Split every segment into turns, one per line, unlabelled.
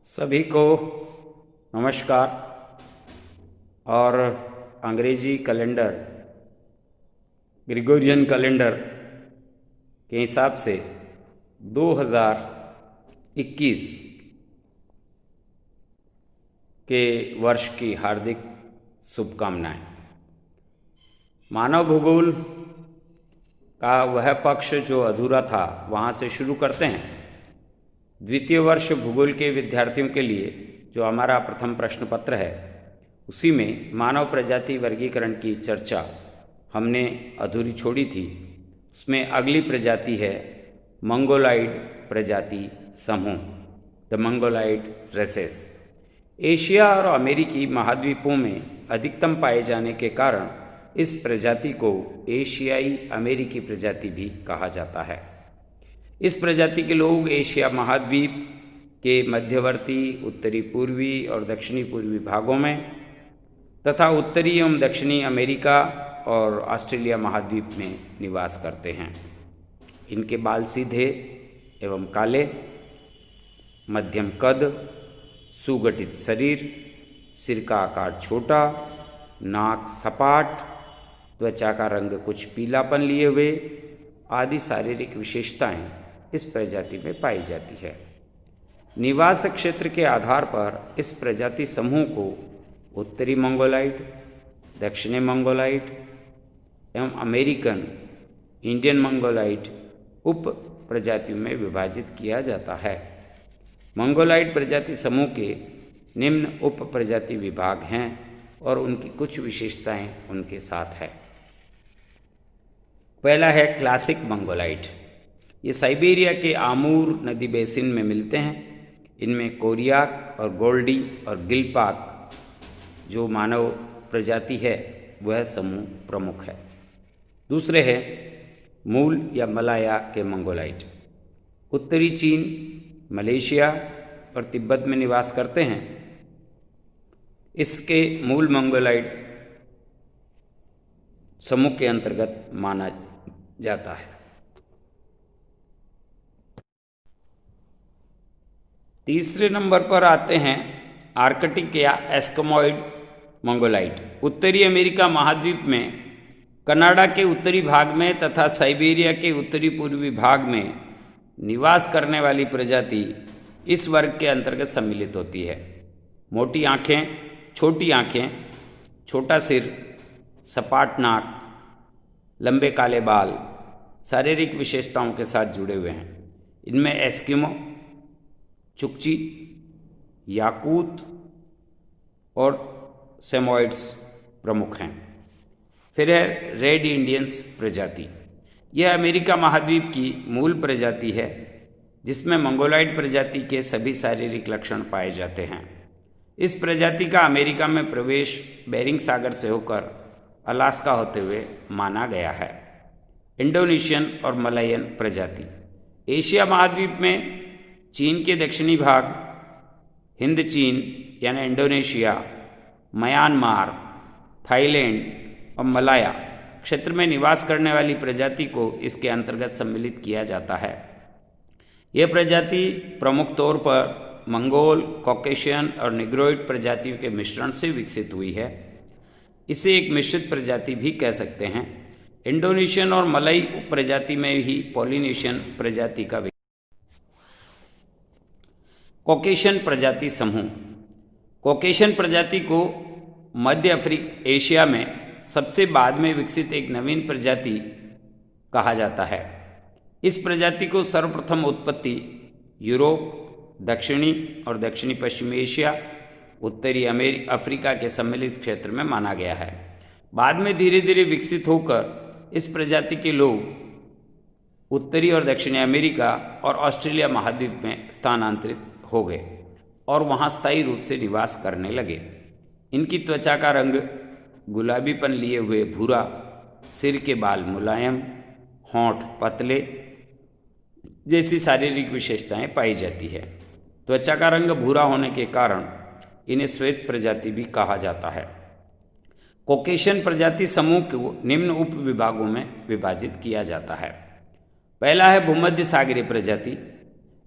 सभी को नमस्कार। और अंग्रेजी कैलेंडर ग्रेगोरियन कैलेंडर के हिसाब से 2021 के वर्ष की हार्दिक शुभकामनाएं। मानव भूगोल का वह पक्ष जो अधूरा था वहाँ से शुरू करते हैं। द्वितीय वर्ष भूगोल के विद्यार्थियों के लिए जो हमारा प्रथम प्रश्न पत्र है उसी में मानव प्रजाति वर्गीकरण की चर्चा हमने अधूरी छोड़ी थी। उसमें अगली प्रजाति है मंगोलाइड प्रजाति समूह, द मंगोलाइड रेसेस। एशिया और अमेरिकी महाद्वीपों में अधिकतम पाए जाने के कारण इस प्रजाति को एशियाई अमेरिकी प्रजाति भी कहा जाता है। इस प्रजाति के लोग एशिया महाद्वीप के मध्यवर्ती उत्तरी पूर्वी और दक्षिणी पूर्वी भागों में तथा उत्तरी एवं दक्षिणी अमेरिका और ऑस्ट्रेलिया महाद्वीप में निवास करते हैं। इनके बाल सीधे एवं काले, मध्यम कद, सुगठित शरीर, सिर का आकार छोटा, नाक सपाट, त्वचा का रंग कुछ पीलापन लिए हुए आदि शारीरिक विशेषताएं इस प्रजाति में पाई जाती है। निवास क्षेत्र के आधार पर इस प्रजाति समूह को उत्तरी मंगोलाइड, दक्षिणी मंगोलाइड एवं अमेरिकन इंडियन मंगोलाइड उप प्रजातियों में विभाजित किया जाता है। मंगोलाइड प्रजाति समूह के निम्न उप प्रजाति विभाग हैं और उनकी कुछ विशेषताएं उनके साथ है। पहला है क्लासिक मंगोलाइड। ये साइबेरिया के आमूर नदी बेसिन में मिलते हैं। इनमें कोरियाक और गोल्डी और गिलपाक जो मानव प्रजाति है वह समूह प्रमुख है। दूसरे है मूल या मलाया के मंगोलाइड। उत्तरी चीन, मलेशिया और तिब्बत में निवास करते हैं। इसके मूल मंगोलाइड समूह के अंतर्गत माना जाता है। तीसरे नंबर पर आते हैं आर्कटिक या एस्किमोइड मंगोलाइड। उत्तरी अमेरिका महाद्वीप में कनाडा के उत्तरी भाग में तथा साइबेरिया के उत्तरी पूर्वी भाग में निवास करने वाली प्रजाति इस वर्ग के अंतर्गत सम्मिलित होती है। मोटी आँखें, छोटी आँखें, छोटा सिर, सपाट नाक, लंबे काले बाल शारीरिक विशेषताओं के साथ जुड़े हुए हैं। इनमें एस्किमो, चुकची, याकूत और सेमोइड्स प्रमुख हैं। फिर है रेड इंडियंस प्रजाति। यह अमेरिका महाद्वीप की मूल प्रजाति है जिसमें मंगोलाइड प्रजाति के सभी शारीरिक लक्षण पाए जाते हैं। इस प्रजाति का अमेरिका में प्रवेश बेरिंग सागर से होकर अलास्का होते हुए माना गया है। इंडोनेशियन और मलयन प्रजाति। एशिया महाद्वीप में चीन के दक्षिणी भाग, हिंद चीन यानी इंडोनेशिया, म्यांमार, थाईलैंड और मलाया क्षेत्र में निवास करने वाली प्रजाति को इसके अंतर्गत सम्मिलित किया जाता है। यह प्रजाति प्रमुख तौर पर मंगोल, कॉकेशियन और निग्रोइड प्रजातियों के मिश्रण से विकसित हुई है। इसे एक मिश्रित प्रजाति भी कह सकते हैं। इंडोनेशियन और मलई उप प्रजाति में ही पॉलिनेशियन प्रजाति का कॉकेशियन प्रजाति समूह। कॉकेशियन प्रजाति को मध्य एशिया में सबसे बाद में विकसित एक नवीन प्रजाति कहा जाता है। इस प्रजाति को सर्वप्रथम उत्पत्ति यूरोप, दक्षिणी और दक्षिणी पश्चिमी एशिया, उत्तरी अफ्रीका के सम्मिलित क्षेत्र में माना गया है। बाद में धीरे धीरे विकसित होकर इस प्रजाति के लोग उत्तरी और दक्षिणी अमेरिका और ऑस्ट्रेलिया महाद्वीप में स्थानांतरित हो गए और वहाँ स्थायी रूप से निवास करने लगे। इनकी त्वचा का रंग गुलाबीपन लिए हुए भूरा, सिर के बाल मुलायम, होंठ पतले जैसी शारीरिक विशेषताएं पाई जाती है। त्वचा का रंग भूरा होने के कारण इन्हें श्वेत प्रजाति भी कहा जाता है। कॉकेशियन प्रजाति समूह को निम्न उप विभागों में विभाजित किया जाता है। पहला है भूमध्य सागरीय प्रजाति।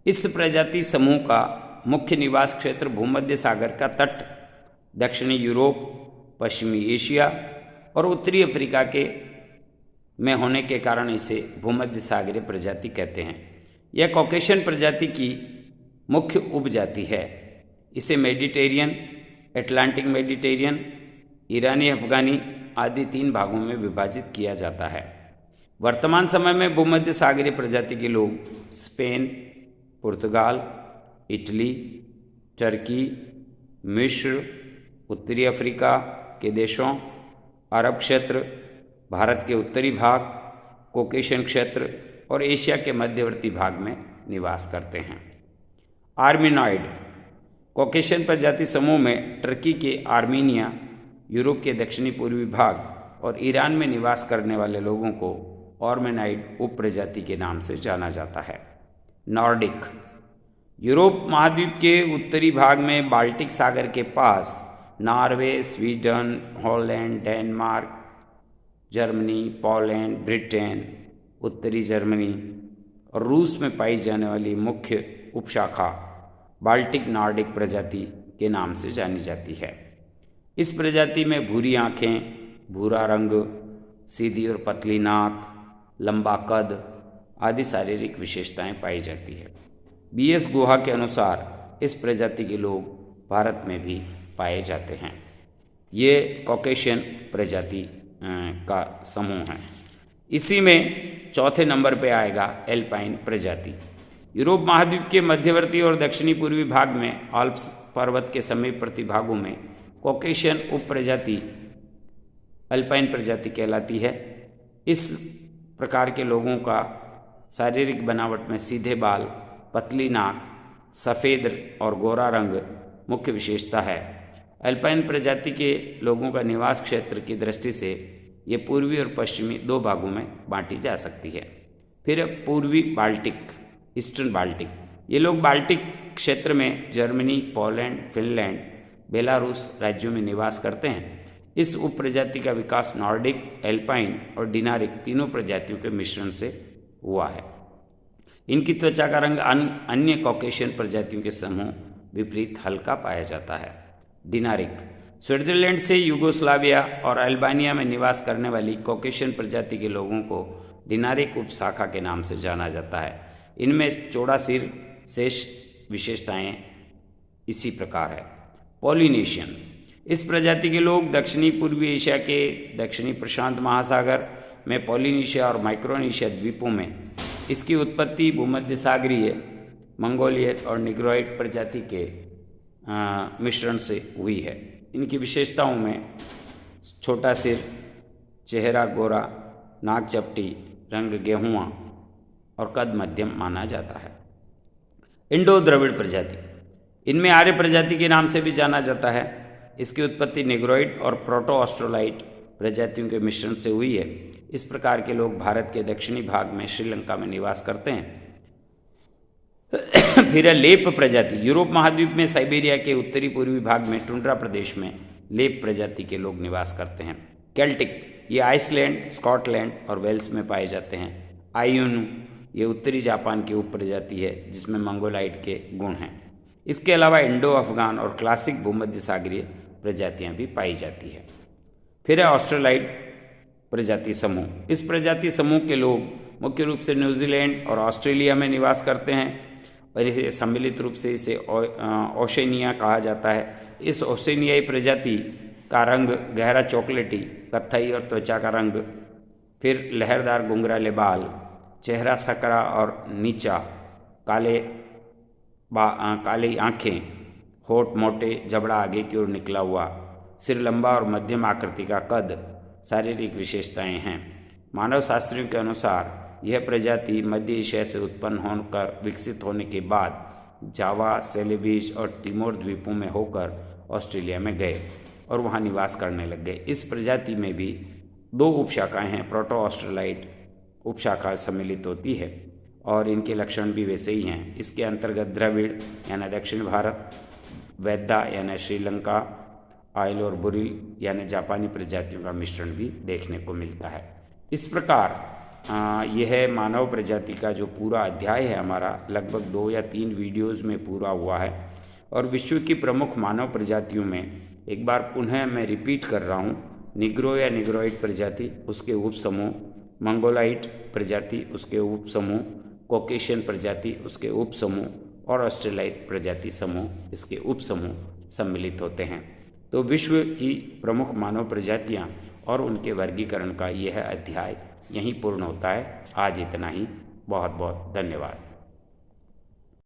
इस प्रजाति समूह का मुख्य निवास क्षेत्र भूमध्य सागर का तट, दक्षिणी यूरोप, पश्चिमी एशिया और उत्तरी अफ्रीका के में होने के कारण इसे भूमध्य सागरीय प्रजाति कहते हैं। यह कॉकेशियन प्रजाति की मुख्य उपजाति है। इसे मेडिटेरियन, अटलांटिक मेडिटेरियन, ईरानी अफगानी आदि 3 भागों में विभाजित किया जाता है। वर्तमान समय में भूमध्य सागरीय प्रजाति के लोग स्पेन, पुर्तगाल, इटली, टर्की, मिस्र, उत्तरी अफ्रीका के देशों, अरब क्षेत्र, भारत के उत्तरी भाग, कॉकेशियन क्षेत्र और एशिया के मध्यवर्ती भाग में निवास करते हैं। आर्मीनॉइड कॉकेशियन प्रजाति समूह में टर्की के आर्मीनिया, यूरोप के दक्षिणी पूर्वी भाग और ईरान में निवास करने वाले लोगों को आर्मेनाइड उप प्रजाति के नाम से जाना जाता है। नॉर्डिक यूरोप महाद्वीप के उत्तरी भाग में बाल्टिक सागर के पास Norway, Sweden, Holland, Denmark, Germany, Poland, Britain, उत्तरी जर्मनी और रूस में पाई जाने वाली मुख्य उपशाखा बाल्टिक नॉर्डिक प्रजाति के नाम से जानी जाती है। इस प्रजाति में भूरी आँखें, भूरा रंग, सीधी और पतली नाक, लंबा कद आदि शारीरिक विशेषताएं पाई जाती है। BS गुहा के अनुसार इस प्रजाति के लोग भारत में भी पाए जाते हैं। ये कॉकेशियन प्रजाति का समूह है। इसी में चौथे नंबर पे आएगा एल्पाइन प्रजाति। यूरोप महाद्वीप के मध्यवर्ती और दक्षिणी पूर्वी भाग में आल्प्स पर्वत के समीपवर्ती भागों में कॉकेशियन उप प्रजाति अल्पाइन प्रजाति कहलाती है। इस प्रकार के लोगों का शारीरिक बनावट में सीधे बाल, पतली नाक, सफ़ेद और गोरा रंग मुख्य विशेषता है। अल्पाइन प्रजाति के लोगों का निवास क्षेत्र की दृष्टि से ये पूर्वी और पश्चिमी 2 भागों में बांटी जा सकती है। फिर पूर्वी बाल्टिक, ईस्टर्न बाल्टिक, ये लोग बाल्टिक क्षेत्र में जर्मनी, पोलैंड, फिनलैंड, बेलारूस राज्यों में निवास करते हैं। इस उप प्रजाति का विकास नॉर्डिक, एल्पाइन और डिनारिक तीनों प्रजातियों के मिश्रण से हुआ है। इनकी त्वचा का रंग अन्य कॉकेशियन प्रजातियों के समूह विपरीत हल्का पाया जाता है। डिनारिक स्विट्जरलैंड से यूगोस्लाविया और अल्बानिया में निवास करने वाली कॉकेशियन प्रजाति के लोगों को डिनारिक उपशाखा के नाम से जाना जाता है। इनमें चौड़ा सिर, शेष विशेषताएं इसी प्रकार है। पॉलिनेशियन इस प्रजाति के लोग दक्षिणी पूर्वी एशिया के दक्षिणी प्रशांत महासागर में पॉलिनेशिया और माइक्रोनेशिया द्वीपों में इसकी उत्पत्ति भूमध्य सागरीय, मंगोलियन और निग्रोइड प्रजाति के मिश्रण से हुई है। इनकी विशेषताओं में छोटा सिर, चेहरा गोरा, नाक चपटी, रंग गेहुआ और कद मध्यम माना जाता है। इंडो द्रविड़ प्रजाति इनमें आर्य प्रजाति के नाम से भी जाना जाता है। इसकी उत्पत्ति निग्रोइड और प्रोटो ऑस्ट्रोलाइट प्रजातियों के मिश्रण से हुई है। इस प्रकार के लोग भारत के दक्षिणी भाग में श्रीलंका में निवास करते हैं। फिर लेप प्रजाति यूरोप महाद्वीप में साइबेरिया के उत्तरी पूर्वी भाग में टुंड्रा प्रदेश में लेप प्रजाति के लोग निवास करते हैं। केल्टिक ये आइसलैंड, स्कॉटलैंड और वेल्स में पाए जाते हैं। आइनू ये उत्तरी जापान की उप प्रजाति है जिसमें मंगोलाइड के गुण हैं। इसके अलावा इंडो अफगान और क्लासिक भूमध्य सागरीय प्रजातियां भी पाई जाती है। फिर है ऑस्ट्रेलाइड प्रजाति समूह। इस प्रजाति समूह के लोग मुख्य रूप से न्यूजीलैंड और ऑस्ट्रेलिया में निवास करते हैं और इसे सम्मिलित रूप से इसे ओशेनिया कहा जाता है। इस ओशेनियाई प्रजाति का रंग गहरा चॉकलेटी, कत्थई और त्वचा का रंग, फिर लहरदार घुंघराले बाल, चेहरा सकरा और नीचा, काली आँखें, होठ मोटे, जबड़ा आगे की ओर निकला हुआ, सिर लंबा और मध्यम आकृति का कद शारीरिक विशेषताएं हैं। मानव शास्त्रियों के अनुसार यह प्रजाति मध्य एशिया से उत्पन्न होकर विकसित होने के बाद जावा, सेलेबीज और तिमोर द्वीपों में होकर ऑस्ट्रेलिया में गए और वहां निवास करने लग गए। इस प्रजाति में भी 2 उपशाखाएं हैं। प्रोटो ऑस्ट्रेलाइड उपशाखा सम्मिलित होती है और इनके लक्षण भी वैसे ही हैं। इसके अंतर्गत द्रविड़ यानी दक्षिण भारत, वैद्या यानी श्रीलंका, आयल और बुरिल यानी जापानी प्रजातियों का मिश्रण भी देखने को मिलता है। इस प्रकार यह मानव प्रजाति का जो पूरा अध्याय है हमारा लगभग 2 या 3 वीडियोज़ में पूरा हुआ है। और विश्व की प्रमुख मानव प्रजातियों में एक बार पुनः मैं रिपीट कर रहा हूँ, निग्रो या निग्रोइड प्रजाति, उसके उपसमूह, मंगोलाइट प्रजाति, उसके उपसमूह, कॉकेशियन प्रजाति, उसके उपसमूह और ऑस्ट्रेलाइट प्रजाति समूह, इसके उपसमूह सम्मिलित होते हैं। तो विश्व की प्रमुख मानव प्रजातियाँ और उनके वर्गीकरण का यह अध्याय यहीं पूर्ण होता है। आज इतना ही। बहुत बहुत धन्यवाद।